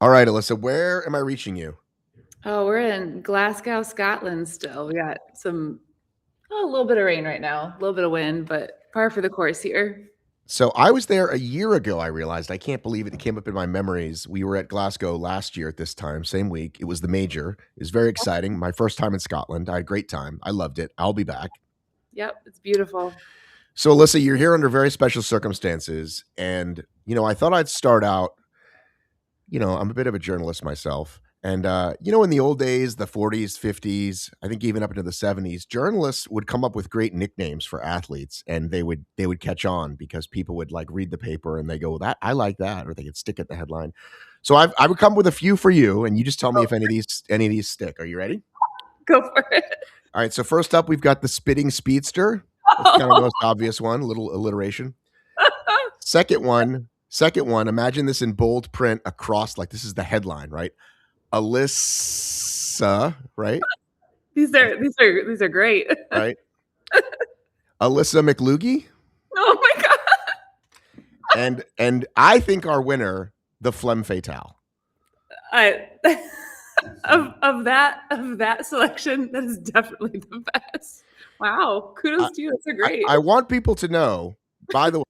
All right, Alyssa, where am I reaching you? Oh, we're in Glasgow, Scotland still. We got a little bit of rain right now, a little bit of wind, but par for the course here. So I was there a year ago. I realized I can't believe it. It came up in my memories. We were at Glasgow last year at this time, same week. It was the major. It was very exciting. My first time in Scotland. I had a great time. I loved it. I'll be back. Yep, it's beautiful. So, Alyssa, you're here under very special circumstances. And, I thought I'd start out. I'm a bit of a journalist myself. And, in the old days, the 40s, 50s, I think even up into the 70s, journalists would come up with great nicknames for athletes and they would catch on because people would like read the paper and they go, that I like that, or they could stick at the headline. So I would come with a few for you and you just tell me Oh, if any of these stick. Are you ready? go for it. All right. So first up, we've got the spitting speedster. That's kind of the most obvious one, a little alliteration. Second one, imagine this in bold print across, like this is the headline, right? Alyssa, right? These are great. Right? Alyssa McLoogie. Oh my god. And I think our winner, the Phlegm Fatale. I of that selection, that is definitely the best. Wow. Kudos to you. That's a great. I want people to know, by the way,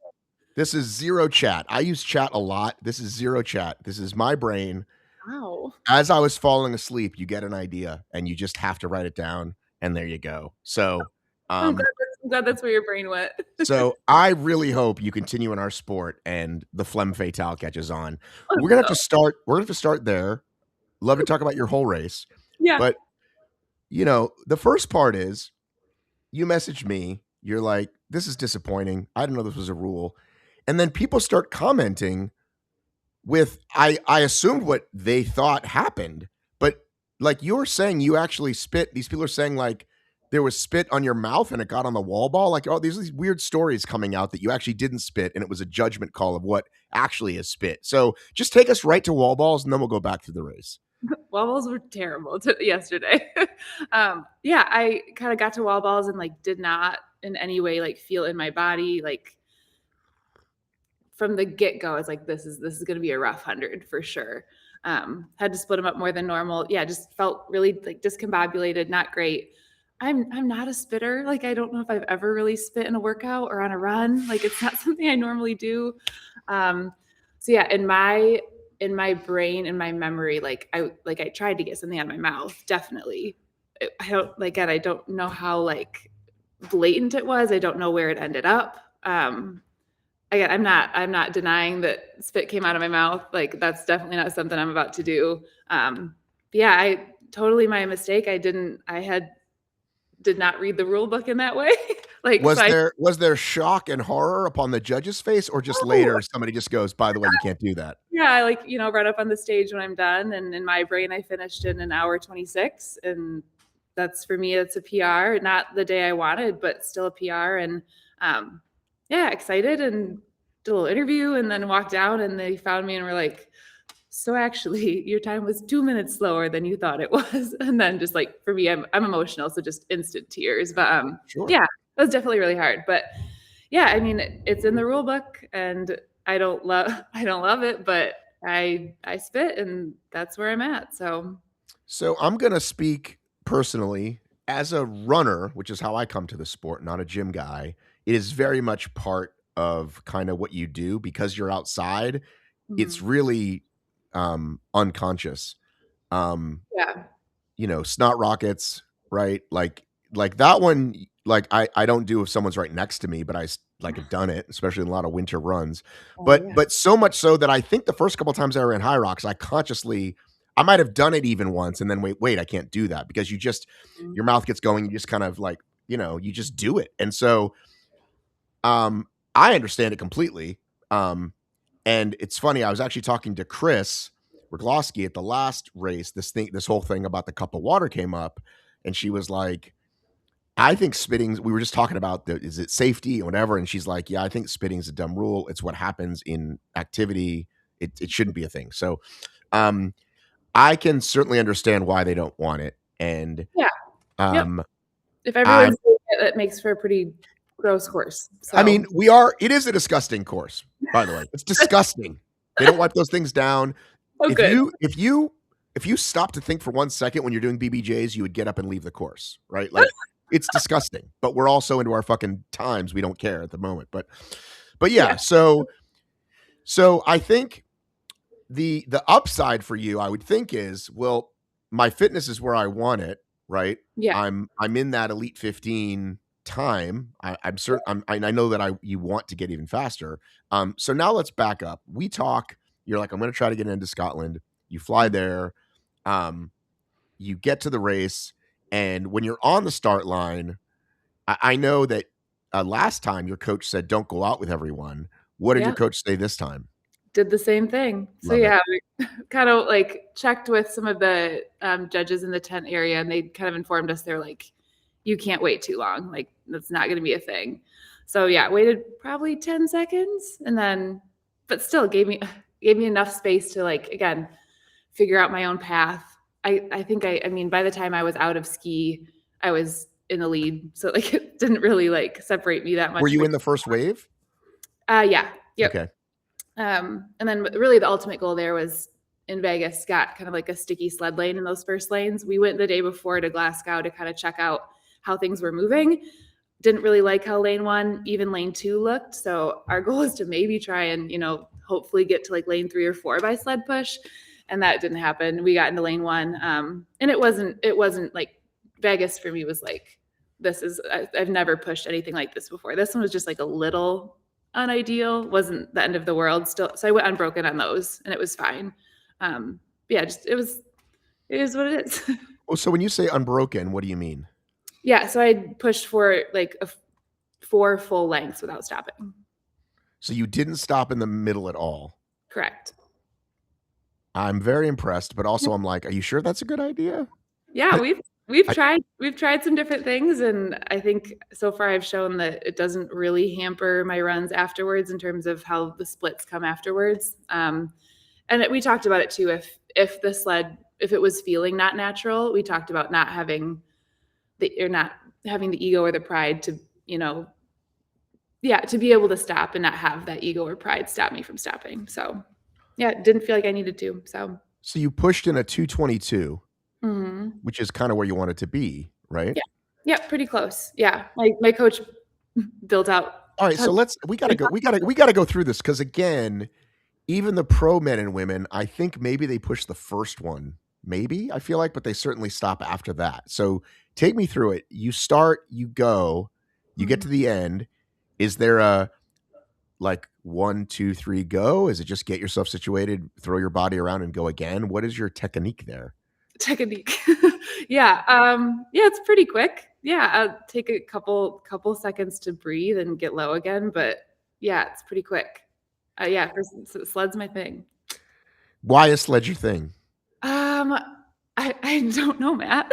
this is zero chat. I use chat a lot. This is zero chat. This is my brain. Wow. As I was falling asleep, you get an idea and you just have to write it down. And there you go. So I'm glad that's where your brain went. So I really hope you continue in our sport and the Phlegm Fatale catches on. Hope We're gonna have so. to start. We're gonna have to start there. Love to talk about your whole race, Yeah. but the first part is you messaged me. You're like, "This is disappointing. I didn't know this was a rule," and then people start commenting with, "I assumed what they thought happened, but like you're saying, you actually spit." These people are saying like there was spit on your mouth and it got on the wall ball. Like, oh, these weird stories coming out that you actually didn't spit and it was a judgment call of what actually is spit. So just take us right to wall balls and then we'll go back to the race. Wall balls were terrible yesterday. Yeah, I kind of got to wall balls and like did not in any way like feel in my body like from the get go. It's like this is going to be a rough 100 for sure. Had to split them up more than normal. Yeah, just felt really like discombobulated, not great. I'm not a spitter. Like I don't know if I've ever really spit in a workout or on a run. Like it's not something I normally do. So yeah, in my brain, in my memory, like I tried to get something out of my mouth, definitely. I don't know how like blatant it was. I don't know where it ended up. Again, I'm not denying that spit came out of my mouth. Like that's definitely not something I'm about to do. But yeah, I totally my mistake. Did not read the rule book in that way. Like Was so I there shock and horror upon the judge's face, or just oh, later somebody just goes, by the way, you can't do that? yeah, I like, run up on the stage when I'm done. And in my brain, I finished in an hour 26. And that's for me, it's a PR, not the day I wanted, but still a PR. And yeah, excited and did a little interview and then walked down and they found me and were like, so actually your time was 2 minutes slower than you thought it was. And then just like for me, I'm emotional. So just instant tears. But Sure. yeah, that was definitely really hard. But yeah, I mean, it's in the rule book and I don't love it, but I spit and that's where I'm at. So I'm gonna speak personally as a runner, which is how I come to the sport, not a gym guy. It is very much part of kind of what you do because you're outside. It's mhm. really unconscious. Um, Yeah. snot rockets, right? Like that one, like I don't do if someone's right next to me, but like have done it, especially in a lot of winter runs. Oh But yeah. but so much so that I think the first couple times I ran high rocks, I might have done it even once, and then wait, I can't do that because Mhm. your mouth gets going, you just kind of like you just do it, and so I understand it completely. Um, and it's funny, I was actually talking to Chris Rogloski at the last race. This whole thing about the cup of water came up, and she was like, "I think spitting." We were just talking about is it safety and whatever, and she's like, "Yeah, I think spitting is a dumb rule. It's what happens in activity. It shouldn't be a thing." So, um, I can certainly understand why they don't want it, and Yeah. Yep. um, If I everyone's doing it, that makes for a pretty gross course. I mean, So it is a disgusting course, by the way. It's disgusting. They don't wipe those things down. Oh, If good. you stop to think for 1 second when you're doing BBJs, you would get up and leave the course, right? Like, it's disgusting, but we're all so into our fucking times, we don't care at the moment. But Yeah. yeah, so I think the upside for you, I would think is, well, my fitness is where I want it, right? Yeah. I'm in that elite 15 time. I'm certain I know that you want to get even faster. So now let's back up. We talk, you're like, I'm gonna try to get into Scotland. You fly Mhm. there, you get to the race, and when you're on the start line, I know that last time your coach said don't go out with everyone. What did your Yeah. coach say this time? Did the same thing. So, Love it. yeah, we kind of, like, checked with some of the, judges in the tent area, and they kind of informed us, they're like, "You can't wait too long, like, that's not gonna be a thing." So, yeah, waited probably 10 seconds, and then but still gave me enough space to, like, again, figure out my own path. I think I mean, by the time I was out of ski, I was in the lead, so, like, it didn't really, like, separate me that Were much, you but in the first wave? yeah, yep. Okay. And then really the ultimate goal there was in Vegas, got kind of like a sticky sled lane in those first lanes. We went the day before to Glasgow to kind of check out how things were moving. Didn't really like how lane one, even lane two looked. So our goal is to maybe try and, hopefully get to like lane 3 or 4 by sled push. And that didn't happen. We got into lane one. And it wasn't like Vegas for me was like, I've never pushed anything like this before. This one was just like a little unideal, wasn't the end of the world still. So I went unbroken on those and it was fine. Yeah, just it is what it is. Well, so when you say unbroken, what do you mean? Yeah, so I pushed for like 4 full lengths without stopping. So you didn't stop in the middle at all. Correct. I'm very impressed, but Yeah. also I'm like, are you sure that's a good idea? Yeah, I, we've I tried some different things, and I think so far I've shown that it doesn't really hamper my runs afterwards in terms of how the splits come afterwards. And we talked about it too. If it was feeling not natural, we talked about not having the ego or the pride to, yeah, to be able to stop and not have that ego or pride stop me from stopping. So, yeah, it didn't feel like I needed to. So, so you pushed in a 222, mhm. which is kind of where you want it to be, right? Yeah, yeah, pretty close. Yeah, my coach built out All right, so tons. we gotta go through this because again, even the pro men and women, I think maybe they push the first one, maybe I feel like, but they certainly stop after that. So take me through it. You start, you go, you get Mhm. to the end. Is there a like 1, 2, 3, go? Is it just get yourself situated, throw your body around, and go again? What is your technique there? Technique. Yeah, yeah, it's pretty quick. Yeah, I'll take a couple seconds to breathe and get low again, but yeah, it's pretty quick. Yeah, sled's my thing. Why is sled your thing? Um, I don't know, Matt.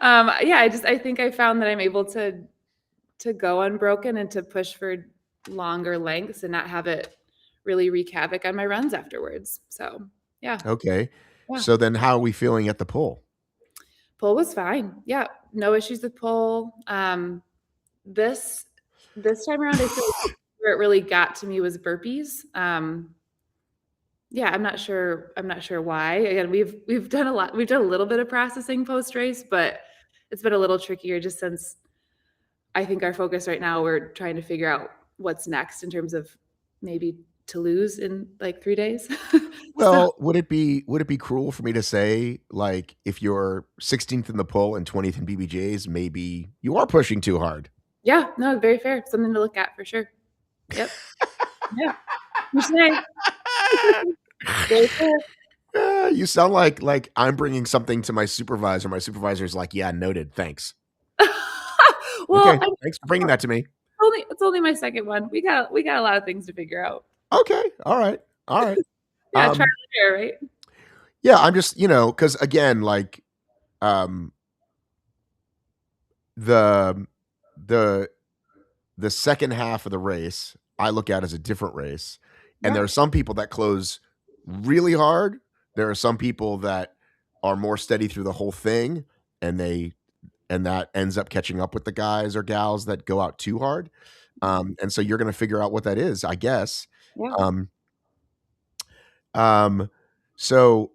Yeah, I think I found that I'm able to go unbroken and to push for longer lengths and not have it really wreak havoc on my runs afterwards. So, yeah. Okay. Yeah. So then how are we feeling at the pull? Pull was fine. Yeah, no issues with pull. This this time around, I feel like where it really got to me was burpees. Yeah, I'm not sure why. Again, we've done a lot. We've done a little bit of processing post race, but it's been a little trickier just since I think our focus right now, we're trying to figure out what's next in terms of maybe Toulouse in like 3 days. So, Well, would it be cruel for me to say, like, if you're 16th in the poll and 20th in BBJs, maybe you are pushing too hard? yeah, no, very fair. Something to look at for sure. Yep. Yeah. Touche. Very fair. You sound like I'm bringing something to my supervisor. My supervisor's like, "Yeah, noted. Thanks." Well, Okay, thanks for bringing that to me. it's only my second one. We got a lot of things to figure out. Okay, all right, all right. Yeah, trial Um, and error, right? yeah, I'm just, because again, like, um, the the the second half of the race, I look at as a different race, and there Yeah. are some people that close really hard. There are some people that are more steady through the whole thing, and that ends up catching up with the guys or gals that go out too hard. And so you're going to figure out what that is, I guess. Yeah. Um, um, So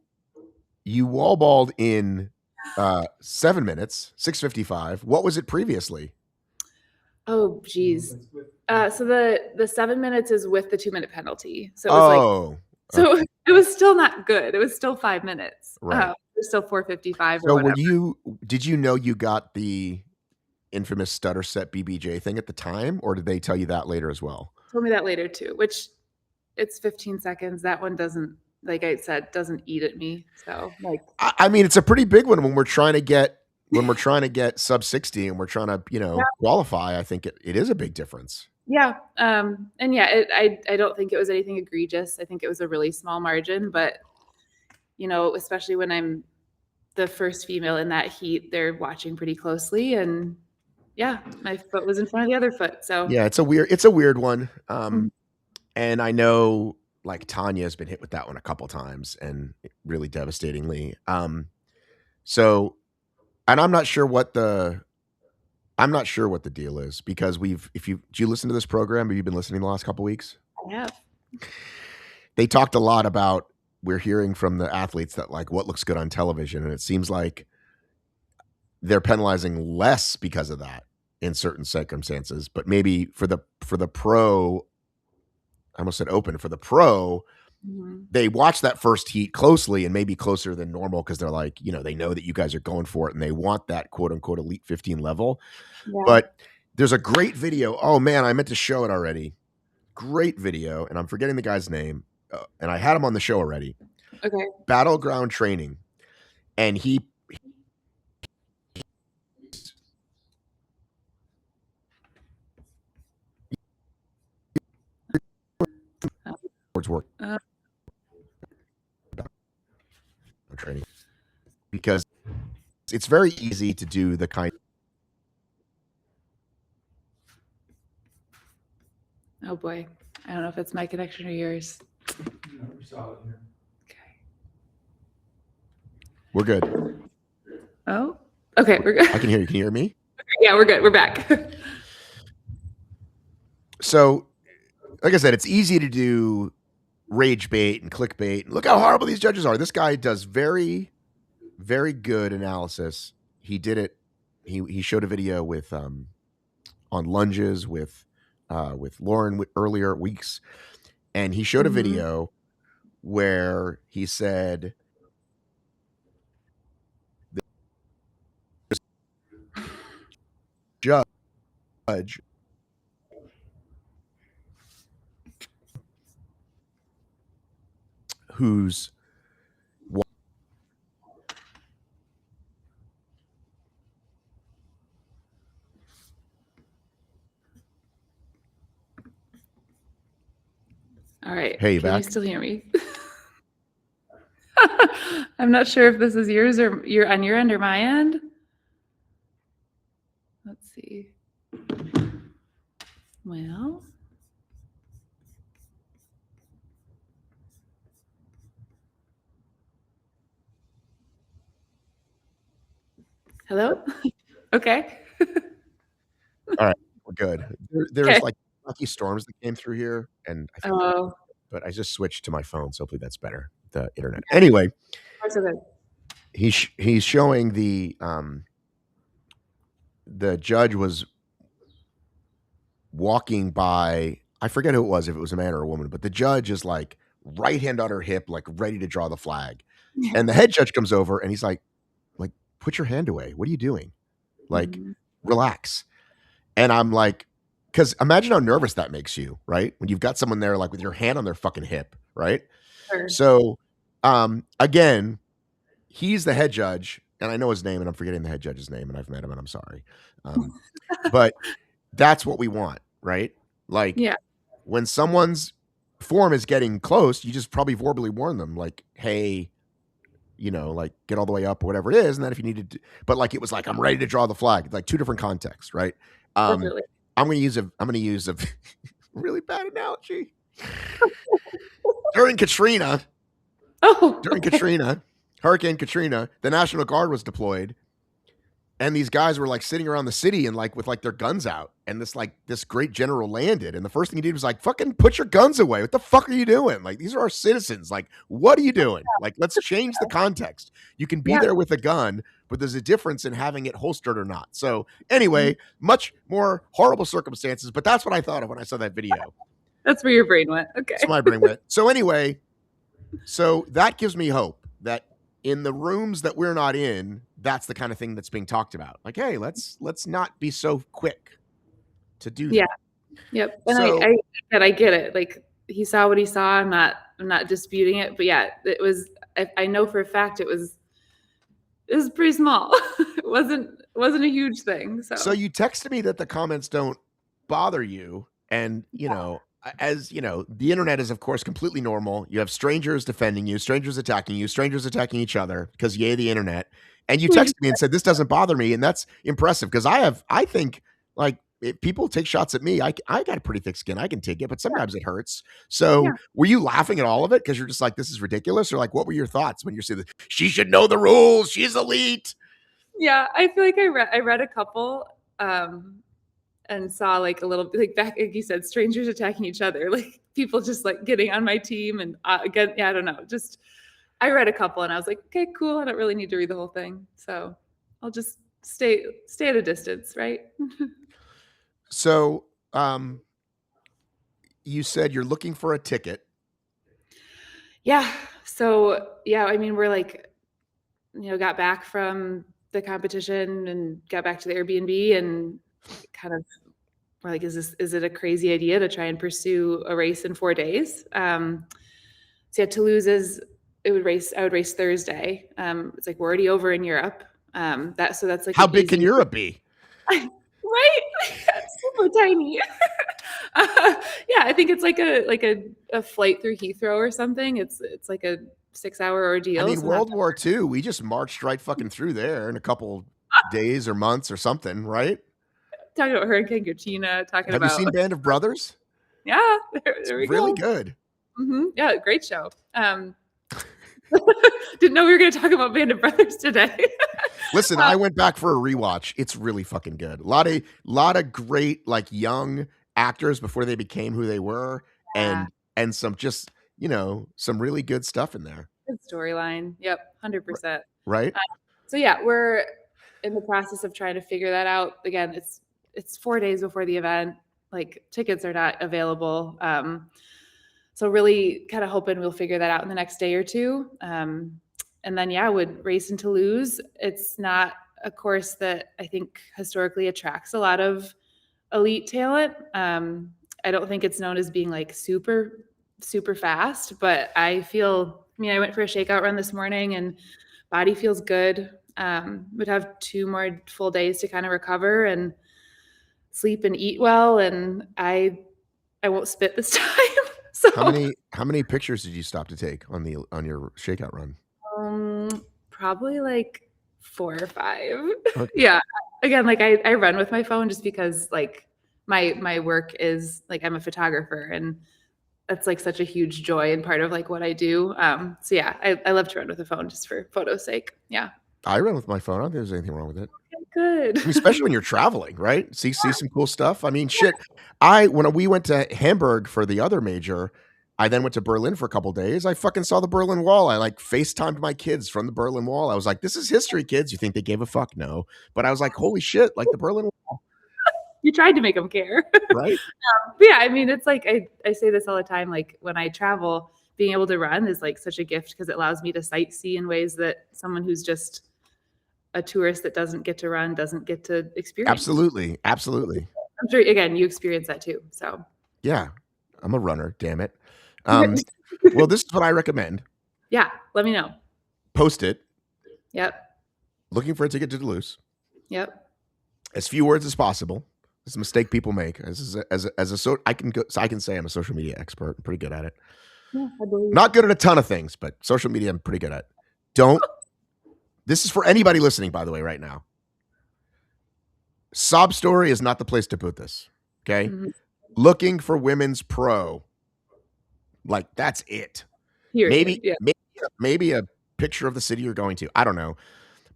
you wall balled in 7 minutes, 6:55. What was it previously? Oh, geez. So the 7 minutes is with the 2-minute penalty. So it was like, Oh, so okay, it was still not good. It was still 5 minutes. right. It was still 4:55 or So whatever. did you know you got the infamous stutter set BBJ thing at the time, or did they tell you that later as well? Told me that later too, which it's 15 seconds. That one doesn't, like I said, doesn't eat at me. So like, I mean, it's a pretty big one when we're trying to get sub 60 and we're trying to, yeah, qualify. I think it is a big difference. yeah. And yeah, I don't think it was anything egregious. I think it was a really small margin, but especially when I'm the first female in that heat, they're watching pretty closely, and yeah, my foot was in front of the other foot. So Yeah, it's a weird one. mhm. And I know like Tanya has been hit with that one a couple times and really devastatingly. So and I'm not sure what the deal is because do you listen to this program? Have you been listening the last couple weeks? I have. They talked a lot about we're hearing from the athletes that like what looks good on television, and it seems like they're penalizing less because of that in certain circumstances, but maybe for the pro, I almost said open, for the pro, Mhm. they watch that first heat closely and maybe closer than normal because they're like, they know that you guys are going for it and they want that quote unquote elite 15 level. Yeah. But there's a great video. Oh man, I meant to show it already. Great video, and I'm forgetting the guy's name. And I had him on the show already. Okay. Battleground Training, and he work Uh, training because it's very easy to do the kind. oh boy, I don't know if it's my connection or yours. Okay. We're good. Oh, okay, we're good. I can hear you. Can you hear me? Yeah, we're good. We're back. So, like I said, it's easy to do rage bait and clickbait. Look how horrible these judges are. This guy does very, very good analysis. He did it. He showed a video with on lunges with Lauren earlier weeks, and he showed a Mhm. video where he said the judge who's All right. hey, you Can you back? still hear me? I'm not sure if this is yours or you're on your end or my end. Let's see. Well, hello? Okay. All right, we're good. There's Okay. like lucky storms that came through here, and I think, Oh, but I just switched to my phone, so hopefully that's better. The internet. Anyway, that's so good. he's showing the judge was walking by. I forget who it was, if it was a man or a woman, but the judge is like right hand on her hip, like ready to draw the flag, and the head judge comes over and he's like put your hand away. What are you doing? Like Mhm. relax. And I'm like, because imagine how nervous that makes you, right? When you've got someone there like with your hand on their fucking hip, right? Sure. So again, he's the head judge, and I know his name, and I'm forgetting the head judge's name, and I've met him, and I'm sorry. But that's what we want, right? Like Yeah. when someone's form is getting close, you just probably verbally warn them, like, hey, like get all the way up or whatever it is. And then if you needed to, but like it was like, I'm ready to draw the flag. Like two different contexts, right? Um, Definitely. I'm gonna use a really bad analogy. During Katrina, Oh, during okay. Katrina, Hurricane Katrina, the National Guard was deployed, and these guys were like sitting around the city and like with like their guns out, and this great general landed, and the first thing he did was like, fucking put your guns away. What the fuck are you doing? Like, these are our citizens. Like, what are you doing? Like, let's change the context. You can be Yeah. there with a gun, but there's a difference in having it holstered or not. So Mhm. anyway, much more horrible circumstances, but that's what I thought of when I saw that video. That's where your brain went. So Okay. my brain went. So anyway, so that gives me hope that in the rooms that we're not in, that's the kind of thing that's being talked about. Like, hey, let's not be so quick to do Yeah. that. Yep. And So I get it. Like he saw what he saw. I'm not disputing it. But yeah, it was I know for a fact it was pretty small. It wasn't a huge thing. so So you texted me that the comments don't bother you, and as you know, the internet is of course completely normal. You have strangers defending you, strangers attacking you, strangers attacking each other because yay the internet. And you texted me and said this doesn't bother me, and that's impressive because I think like if people take shots at me, I got a pretty thick skin. I can take it, but sometimes it hurts. yeah. So were you laughing at all of it because you're just like this is ridiculous, or like what were your thoughts when you see that she should know the rules? She's elite. Yeah. I feel like I read a couple and saw like a little like back like you said, strangers attacking each other, like people just like getting on my team and again, yeah, I don't know. Just I read a couple and I was like, okay, cool. I don't really need to read the whole thing. So I'll just stay at a distance, right? So you said you're looking for a ticket. Yeah. So yeah, I mean, we're like, got back from the competition and got back to the Airbnb and kind of we're like, is it a crazy idea to try and pursue a race in 4 days? So yeah, Toulouse is I would race Thursday. It's like we're already over in Europe. That's like How an big can easy Europe be? right? Super tiny. Yeah, I think it's like a flight through Heathrow or something. It's like a 6 hour I ordeal. mean, So not World War II, we just marched right fucking through there in a couple days or months or something, right? talking about Hurricane Katrina, talking Have you about seen Band of Brothers? yeah, It's there we really go. good. Yeah, great show. Didn't know we were going to talk about Band of Brothers today. Listen, uh, I went back for a rewatch. It's really fucking good. A lot of great like young actors before they became who they were, yeah, and some just some really good stuff in there. good storyline. Yep, 100%. Right? So yeah, we're in the process of trying to figure that out. Again, it's 4 days before the event. Like tickets are not available. So really kind of hoping we'll figure that out in the next day or two. And then yeah, would race in Toulouse. It's not a course that I think historically attracts a lot of elite talent. I don't think it's known as being like super fast, but I mean, I went for a shakeout run this morning and body feels good. Would have 2 more full days to kind of recover and sleep and eat well. And I won't spit this time. How So many pictures did you stop to take on your shakeout run? probably like 4 or 5. Okay. Yeah. Again, like I run with my phone just because like my work is like I'm a photographer and that's like such a huge joy and part of like what I do. So yeah, I love to run with a phone just for photo's sake. Yeah. I run with my phone. I don't think there's anything wrong with it. Good. I mean, especially when you're traveling, right? See some cool stuff. I mean, shit. When we went to Hamburg for the other major, I then went to Berlin for a couple days. I fucking saw the Berlin Wall. I like FaceTimed my kids from the Berlin Wall. I was like, "This is history, kids." You think they gave a fuck? No, but I was like, "Holy shit!" Like the Berlin Wall, You tried to make them care. right? But yeah, I mean, it's like I say this all the time. Like when I travel, being able to run is like such a gift because it allows me to sightsee in ways that someone who's just a tourist that doesn't get to run doesn't get to experience. Absolutely, absolutely. I'm sure again you experience that too. So Yeah, I'm a runner. Damn it. Well, this is what I recommend. yeah, let me know. Post it. Yep. Looking for a ticket to Toulouse. Yep. As few words as possible. It's a mistake people make. I can say I'm a social media expert. I'm pretty good at it. Yeah, I believe. Not good at a ton of things, but social media I'm pretty good at. Don't. This is for anybody listening, by the way, right now. Sob story is not the place to put this. Okay. Mhm. Looking for women's pro. Like that's it. Period. Maybe, Yeah. maybe, maybe a picture of the city you're going to. I don't know.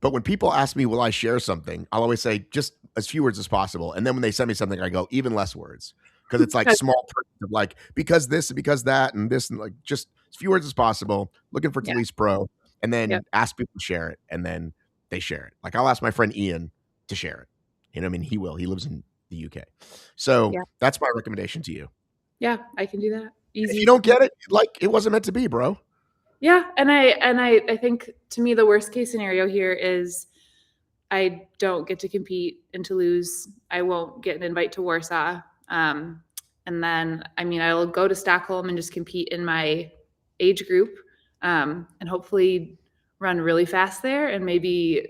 But when people ask me, will I share something? I'll always say just as few words as possible. And then when they send me something, I go even less words because it's like small perks of like because this and because that and this and like just as few words as possible. Looking for Yeah. Talise Pro, and Yep. then ask people to share it, and then they share it. Like I'll ask my friend Ian to share it. You know, I mean, he will. He lives in the UK, so Yeah. that's my recommendation to you. Yeah. I can do that. If you Easy. don't get it, like it wasn't meant to be, bro. Yeah. And I think to me, the worst case scenario here is I don't get to compete in Toulouse. I won't get an invite to Warsaw. And then, I mean, I'll go to Stockholm and just compete in my age group, and hopefully run really fast there and maybe,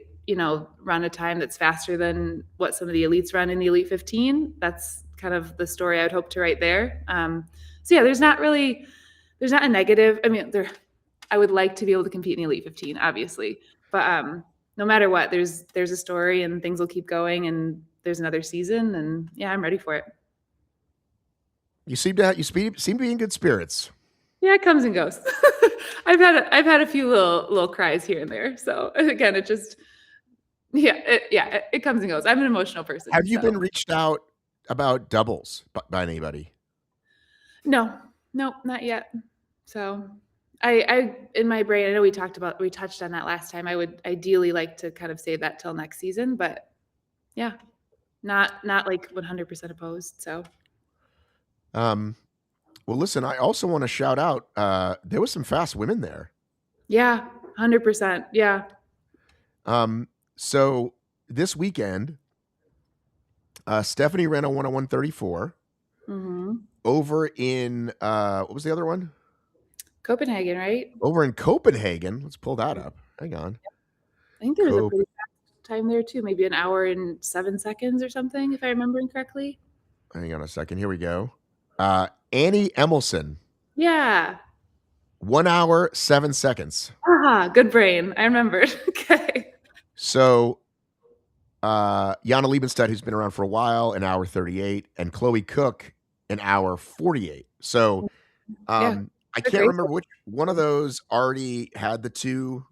run a time that's faster than what some of the elites run in the Elite 15. That's kind of the story I would hope to write there. So yeah, there's not a negative. I mean, I would like to be able to compete in the Elite 15, obviously, but no matter what, there's a story and things will keep going and there's another season and yeah, I'm ready for it. You seem to be in good spirits. Yeah, it comes and goes. I've had a few little cries here and there. So again, it just it comes and goes. I'm an emotional person. Have you So been reached out about doubles by anybody? no, not yet. So I in my brain, I know we touched on that last time. I would ideally like to kind of save that till next season, but yeah, not like 100% opposed. So Um, well, listen, I also want to shout out. There was some fast women there. yeah, 100%. Yeah. So this weekend, Stephanie ran a 101.34 Mm-hmm. over in what was the other one? Copenhagen, right? Over in Copenhagen. Let's pull that up. Hang on. I think there was a pretty fast time there too, maybe an hour and 7 seconds or something, if I remember correctly. Hang on a second. Here we go. Annie Emelson, Yeah. 1 hour 7 seconds. Good brain. I remembered. Okay. So Jana Liebenstedt, who's been around for a while, an hour 38, and Chloe Cook, an hour 48. So Yeah. I They're can't great. remember which one of those already had the two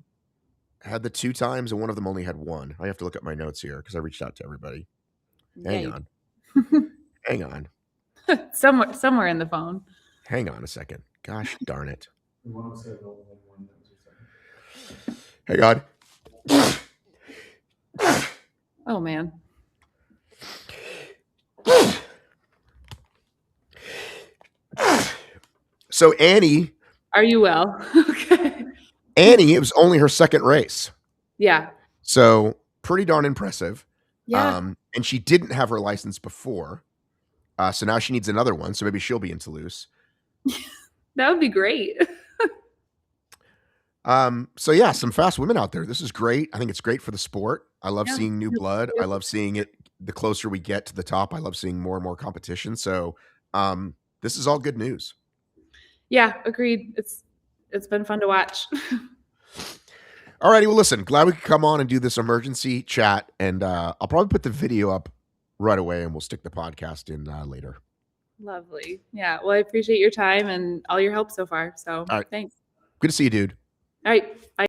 times, and one of them only had one. I have to look at my notes here because I reached out to everybody. Hang Yeah. on. Hang on. Somewhere in the phone. Hang on a second. Gosh darn it. Hang on. Oh man. So Annie, Are you well? Okay. it was only her second race. Yeah. So pretty darn impressive. Yeah. And she didn't have her license before. So now she needs another one. So maybe she'll be in Toulouse. That would be great. So yeah, some fast women out there. This is great. I think it's great for the sport. I love Yeah. seeing new blood. I love seeing it. The closer we get to the top, I love seeing more and more competition. So, this is all good news. Yeah, agreed. It's been fun to watch. All righty. Well, listen, glad we could come on and do this emergency chat. And I'll probably put the video up right away and we'll stick the podcast in later. Lovely. Yeah. Well, I appreciate your time and all your help so far. So All right. thanks. Good to see you, dude. All right. Bye.